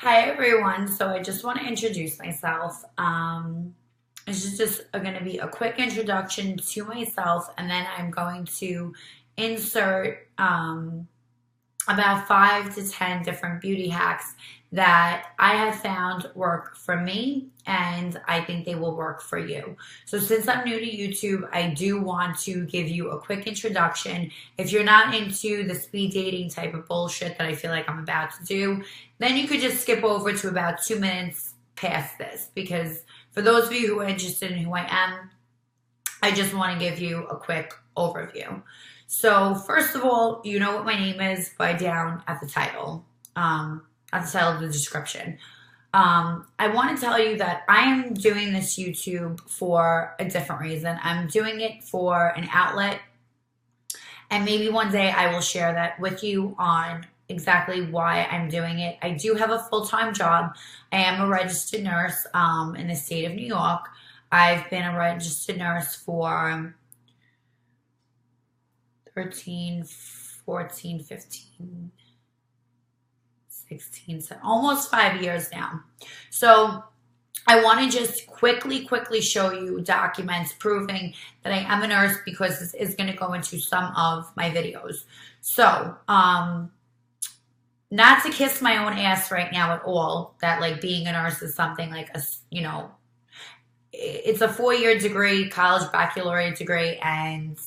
Hi everyone. So I just want to introduce myself. This is just going to be a quick introduction to myself, and then I'm going to insert about 5 to 10 different beauty hacks that I have found work for me, and I think they will work for you. So since I'm new to YouTube, I do want to give you a quick introduction. If you're not into the speed dating type of bullshit that I feel like I'm about to do, then you could just skip over to about 2 minutes past this, because for those of you who are interested in who I am, I just want to give you a quick overview. So first of all, you know what my name is by down at the title, of the description. I want to tell you that I am doing this YouTube for a different reason. I'm doing it for an outlet, and maybe one day I will share that with you on exactly why I'm doing it. I do have a full-time job. I am a registered nurse in the state of New York. I've been a registered nurse for 13, 14, 15, 16, almost 5 years now. So I want to just quickly show you documents proving that I am a nurse, because this is going to go into some of my videos. So, not to kiss my own ass right now at all, that like being a nurse is something like it's a 4-year degree, college baccalaureate degree, and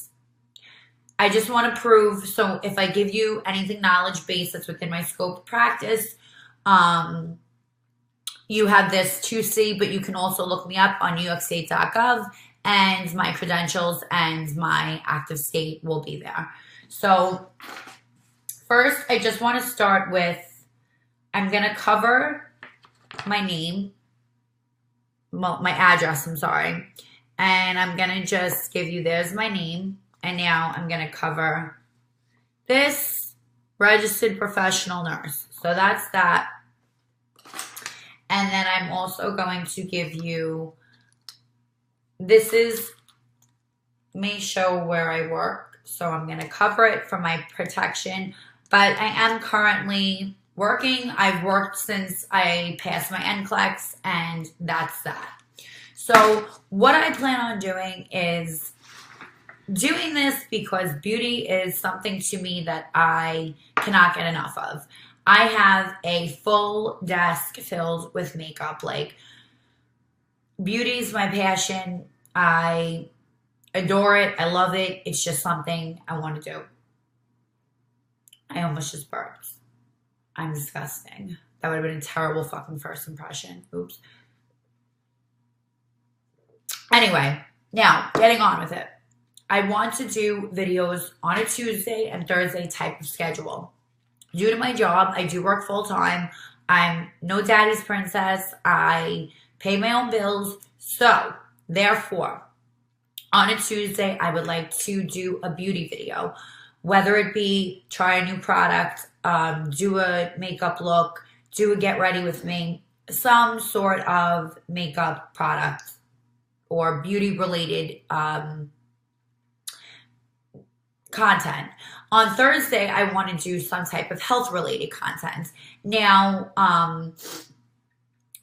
I just want to prove. So if I give you anything knowledge-based that's within my scope of practice, you have this to see, but you can also look me up on NewYorkState.gov, and my credentials and my active state will be there. So first, I just want to start with, I'm going to cover my name, my address, I'm sorry, and I'm going to just give you, there's my name, and now I'm going to cover this, registered professional nurse. So that's that. And then I'm also going to give you, may show where I work. So I'm going to cover it for my protection, but I am currently working. I've worked since I passed my NCLEX, and that's that. So what I plan on doing is doing this because beauty is something to me that I cannot get enough of. I have a full desk filled with makeup. Like, beauty is my passion. I adore it. I love it. It's just something I want to do. I almost just burped. I'm disgusting. That would have been a terrible fucking first impression. Oops. Anyway, now getting on with it. I want to do videos on a Tuesday and Thursday type of schedule. Due to my job, I do work full time. I'm no daddy's princess. I pay my own bills. So, therefore, on a Tuesday, I would like to do a beauty video. Whether it be try a new product, do a makeup look, do a get ready with me, some sort of makeup product or beauty related content. On Thursday, I want to do some type of health related content. Now,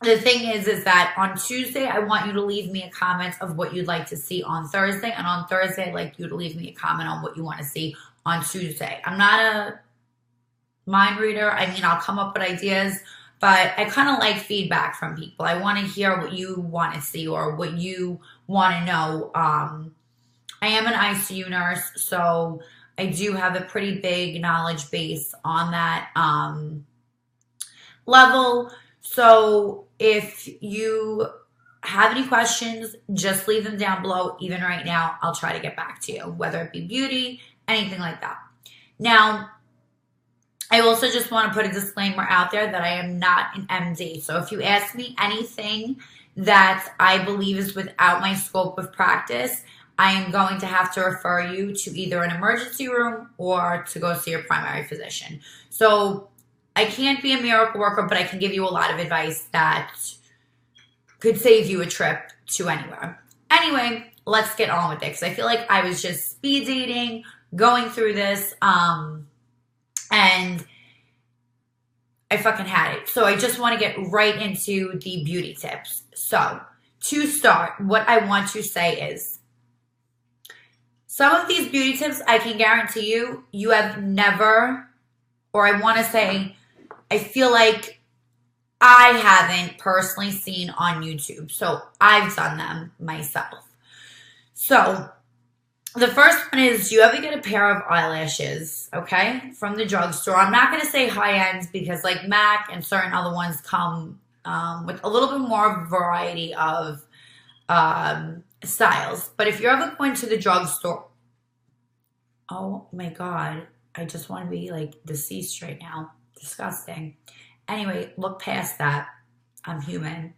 the thing is that on Tuesday, I want you to leave me a comment of what you'd like to see on Thursday. And on Thursday, I'd like you to leave me a comment on what you want to see on Tuesday. I'm not a mind reader. I mean, I'll come up with ideas, but I kind of like feedback from people. I want to hear what you want to see or what you want to know. I am an ICU nurse, so I do have a pretty big knowledge base on that level. So if you have any questions, just leave them down below. Even right now, I'll try to get back to you, whether it be beauty, anything like that. Now, I also just want to put a disclaimer out there that I am not an MD. So if you ask me anything that I believe is without my scope of practice, I am going to have to refer you to either an emergency room or to go see your primary physician. So I can't be a miracle worker, but I can give you a lot of advice that could save you a trip to anywhere. Anyway, let's get on with it, because I feel like I was just speed dating, going through this, and I fucking had it. So I just want to get right into the beauty tips. So to start, what I want to say is some of these beauty tips, I can guarantee you, you have never, or I want to say, I feel like I haven't personally seen on YouTube. So I've done them myself. So the first one is you ever get a pair of eyelashes, okay, from the drugstore. I'm not going to say high ends because like MAC and certain other ones come with a little bit more variety of styles. But if you're ever going to the drugstore, oh my God, I just want to be like deceased right now. Disgusting. Anyway, look past that. I'm human.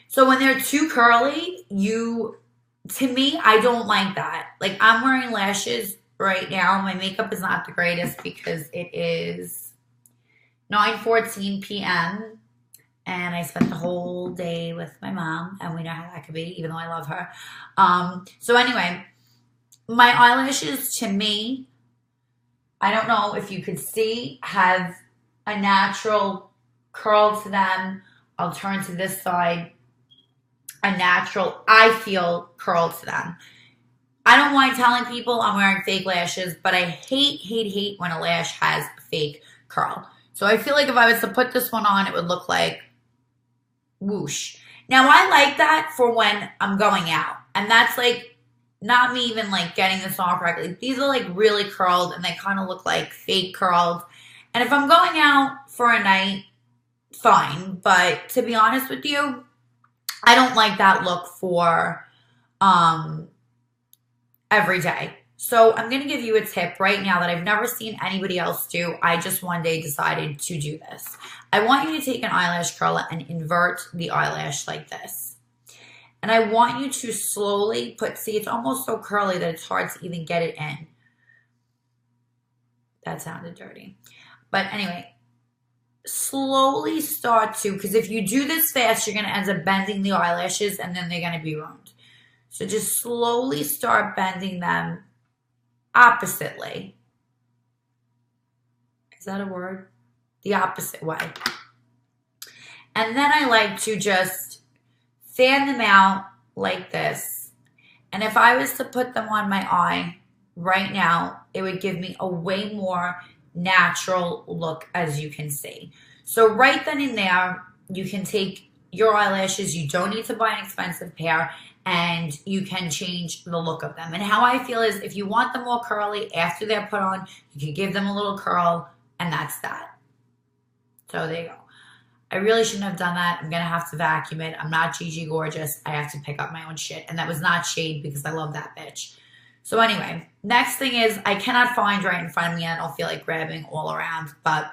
So when they're too curly, to me, I don't like that. Like I'm wearing lashes right now. My makeup is not the greatest because it is 9:14 p.m. and I spent the whole day with my mom, and we know how that could be, even though I love her. So anyway, my eyelashes, to me, I don't know if you could see, have a natural curl to them. I'll turn to this side. A natural, I feel, curl to them. I don't mind telling people I'm wearing fake lashes, but I hate when a lash has a fake curl. So I feel like if I was to put this one on, it would look like whoosh. Now, I like that for when I'm going out. And that's like not me even like getting this on correctly. These are like really curled and they kind of look like fake curled. And if I'm going out for a night, fine. But to be honest with you, I don't like that look for every day. So I'm going to give you a tip right now that I've never seen anybody else do. I just one day decided to do this. I want you to take an eyelash curler and invert the eyelash like this. And I want you to slowly see, it's almost so curly that it's hard to even get it in. That sounded dirty. But anyway, slowly start to, because if you do this fast, you're going to end up bending the eyelashes and then they're going to be ruined. So just slowly start bending them oppositely. Is that a word? The opposite way. And then I like to just fan them out like this. And if I was to put them on my eye right now, it would give me a way more natural look, as you can see. So right then and there, you can take your eyelashes. You don't need to buy an expensive pair, and you can change the look of them. And how I feel is if you want them more curly after they're put on, you can give them a little curl, and that's that. So there you go. I really shouldn't have done that. I'm going to have to vacuum it. I'm not Gigi Gorgeous. I have to pick up my own shit. And that was not shade because I love that bitch. So anyway, next thing is I cannot find right in front of me. I don't feel like grabbing all around, but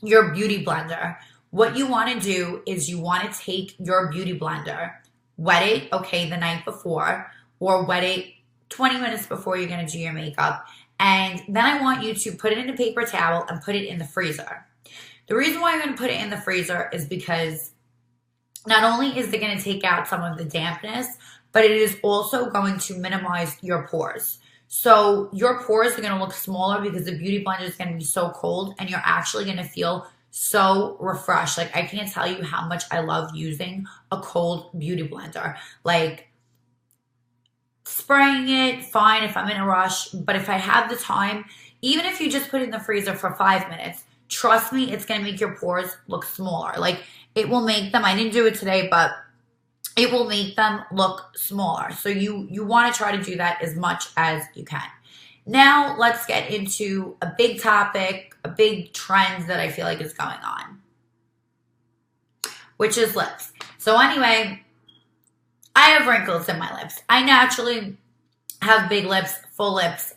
your beauty blender. What you want to do is you want to take your beauty blender, wet it, okay, the night before, or wet it 20 minutes before you're going to do your makeup. And then I want you to put it in a paper towel and put it in the freezer. The reason why I'm going to put it in the freezer is because not only is it going to take out some of the dampness, but it is also going to minimize your pores. So your pores are going to look smaller because the beauty blender is going to be so cold, and you're actually going to feel so refreshed. Like, I can't tell you how much I love using a cold beauty blender. Like, spraying it, fine if I'm in a rush, but if I have the time, even if you just put it in the freezer for 5 minutes, trust me, it's going to make your pores look smaller. Like, it will make them, I didn't do it today, but it will make them look smaller. So you want to try to do that as much as you can. Now, let's get into a big topic, a big trend that I feel like is going on, which is lips. So anyway, I have wrinkles in my lips. I naturally have big lips, full lips.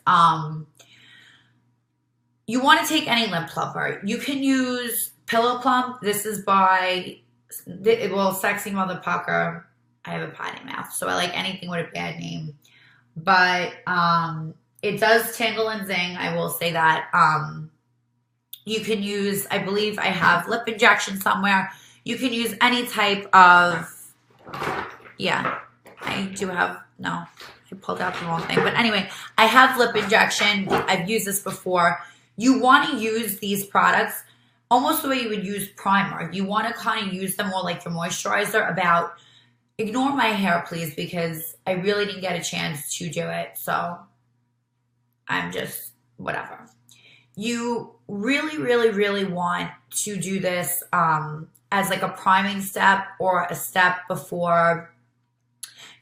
You want to take any lip plumper. You can use Pillow Plump. This is by, well, Sexy Mother Pucker. I have a potty mouth, so I like anything with a bad name. But it does tingle and zing. I will say that. You can use, I believe I have lip injection somewhere. You can use any type of, yeah, I do have, no, I pulled out the wrong thing. But anyway, I have lip injection. I've used this before. You want to use these products almost the way you would use primer. You want to kind of use them more like your moisturizer. Ignore my hair, please, because I really didn't get a chance to do it. So I'm just, whatever. You really, really, really want to do this as like a priming step or a step before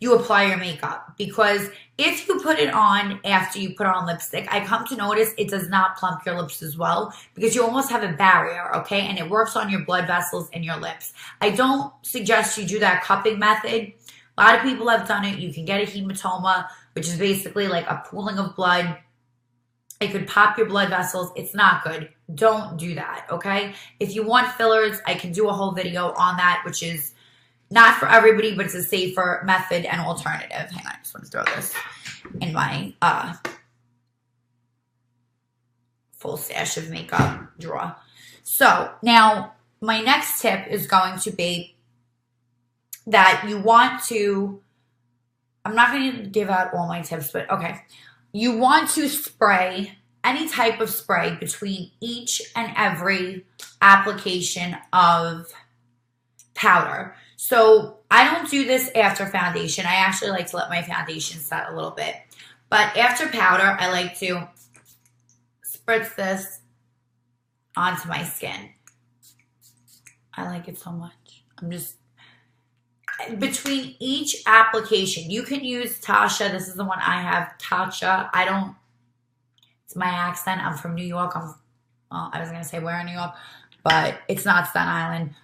you apply your makeup, because if you put it on after you put on lipstick, I come to notice it does not plump your lips as well, because you almost have a barrier, okay? And it works on your blood vessels in your lips. I don't suggest you do that cupping method. A lot of people have done it. You can get a hematoma, which is basically like a pooling of blood. It could pop your blood vessels. It's not good. Don't do that, okay? If you want fillers, I can do a whole video on that, which is not for everybody, but it's a safer method and alternative. Hang on, I just want to throw this in my full stash of makeup drawer. So now my next tip is going to be that you want to, I'm not going to give out all my tips, but okay. You want to spray any type of spray between each and every application of powder. So I don't do this after foundation. I actually like to let my foundation set a little bit. But after powder, I like to spritz this onto my skin. I like it so much. I'm just, between each application, you can use Tasha. This is the one I have, Tasha. It's my accent. I'm from New York. I was going to say where in New York, but it's not Staten Island.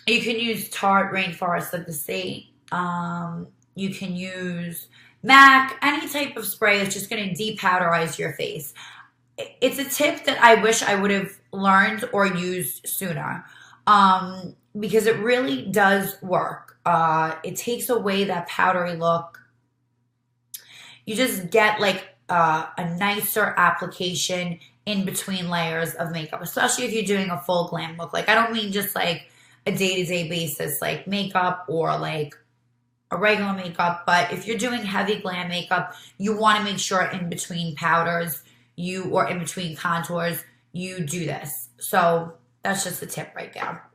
You can use Tarte Rainforest of the Sea. You can use MAC, any type of spray that's just going to depowderize your face. It's a tip that I wish I would have learned or used sooner, because it really does work. It takes away that powdery look. You just get like a nicer application in between layers of makeup, especially if you're doing a full glam look. Like, I don't mean just like a day-to-day basis like makeup or like a regular makeup, but if you're doing heavy glam makeup, you want to make sure in between powders or in between contours, you do this. So that's just a tip right there.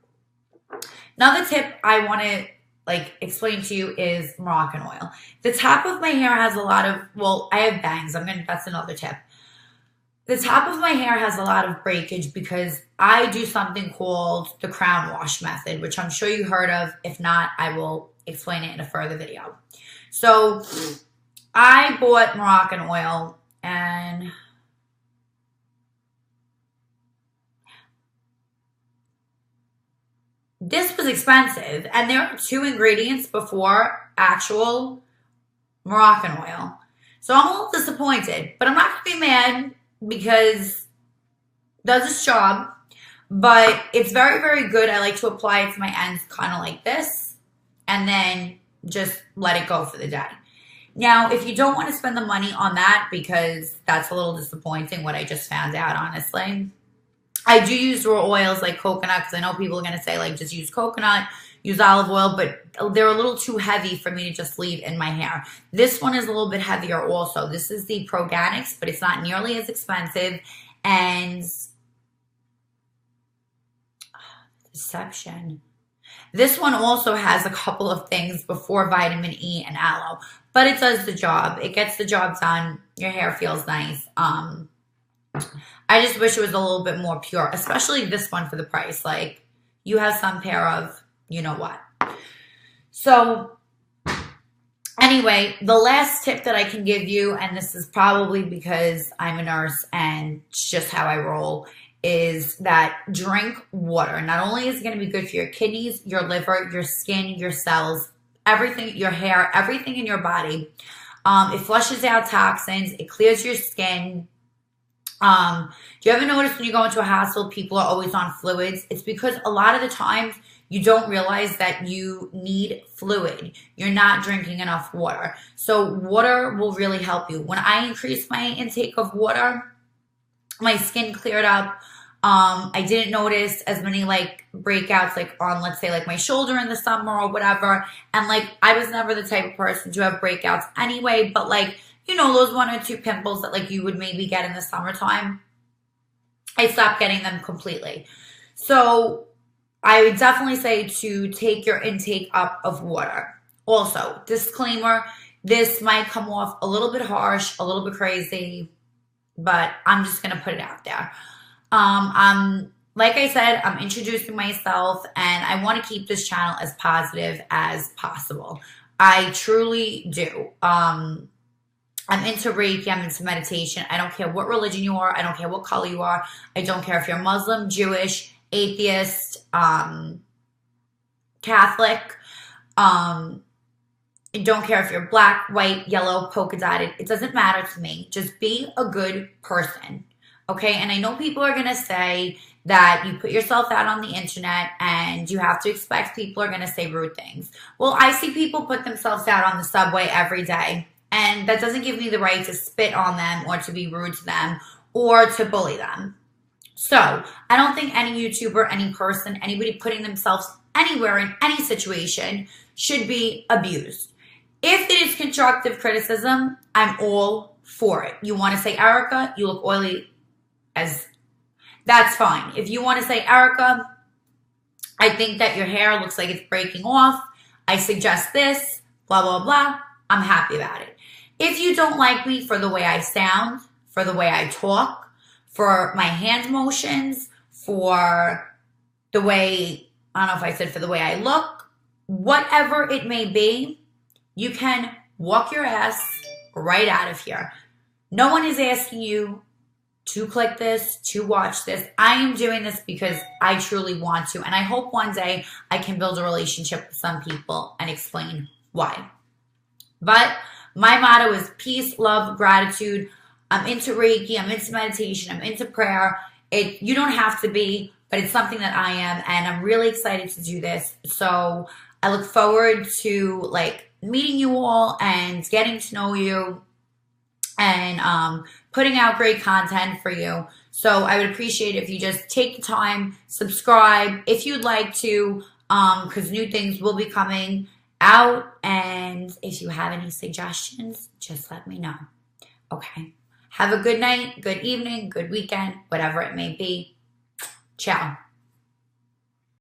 Another tip I want to like explain to you is Moroccan oil. The top of my hair has a lot of, well, I have bangs. That's another tip. The top of my hair has a lot of breakage because I do something called the crown wash method, which I'm sure you heard of. If not, I will explain it in a further video. So I bought Moroccan oil, and this was expensive, and there are 2 ingredients before actual Moroccan oil. So I'm a little disappointed, but I'm not going to be mad because it does its job, but it's very, very good. I like to apply it to my ends kind of like this and then just let it go for the day. Now, if you don't want to spend the money on that, because that's a little disappointing what I just found out, honestly, I do use raw oils like coconut, because I know people are going to say, like, just use coconut, use olive oil, but they're a little too heavy for me to just leave in my hair. This one is a little bit heavier also. This is the Proganics, but it's not nearly as expensive. And deception. This one also has a couple of things before vitamin E and aloe, but it does the job. It gets the job done. Your hair feels nice. I just wish it was a little bit more pure, especially this one for the price. Like, you have some pair of, you know what. So anyway, the last tip that I can give you, and this is probably because I'm a nurse and it's just how I roll, is that drink water. Not only is it going to be good for your kidneys, your liver, your skin, your cells, everything, your hair, everything in your body. It flushes out toxins. It clears your skin. Do you ever notice when you go into a hospital, people are always on fluids? It's because a lot of the times you don't realize that you need fluid. You're not drinking enough water. So water will really help you. When I increased my intake of water, my skin cleared up. I didn't notice as many like breakouts like on, let's say, like my shoulder in the summer or whatever. And like, I was never the type of person to have breakouts anyway, but like, you know, those 1 or 2 pimples that like you would maybe get in the summertime, I stopped getting them completely. So I would definitely say to take your intake up of water. Also, disclaimer, this might come off a little bit harsh, a little bit crazy, but I'm just going to put it out there. Like I said, I'm introducing myself and I want to keep this channel as positive as possible. I truly do. I'm into Reiki, I'm into meditation. I don't care what religion you are. I don't care what color you are. I don't care if you're Muslim, Jewish, atheist, Catholic. I don't care if you're black, white, yellow, polka dotted. It doesn't matter to me. Just be a good person. Okay? And I know people are going to say that you put yourself out on the internet and you have to expect people are going to say rude things. Well, I see people put themselves out on the subway every day. And that doesn't give me the right to spit on them or to be rude to them or to bully them. So I don't think any YouTuber, any person, anybody putting themselves anywhere in any situation should be abused. If it is constructive criticism, I'm all for it. You want to say, Erica, you look oily, that's fine. If you want to say, Erica, I think that your hair looks like it's breaking off, I suggest this, blah, blah, blah, I'm happy about it. If you don't like me for the way I sound, for the way I talk, for my hand motions, for the way, I don't know if I said for the way I look, whatever it may be, you can walk your ass right out of here. No one is asking you to click this, to watch this. I am doing this because I truly want to. And I hope one day I can build a relationship with some people and explain why. But my motto is peace, love, gratitude. I'm into Reiki. I'm into meditation. I'm into prayer. You don't have to be, but it's something that I am. And I'm really excited to do this. So I look forward to like meeting you all and getting to know you and putting out great content for you. So I would appreciate if you just take the time, subscribe if you'd like to, because new things will be coming out. And if you have any suggestions, just let me know. Okay. Have a good night, good evening, good weekend, whatever it may be. Ciao.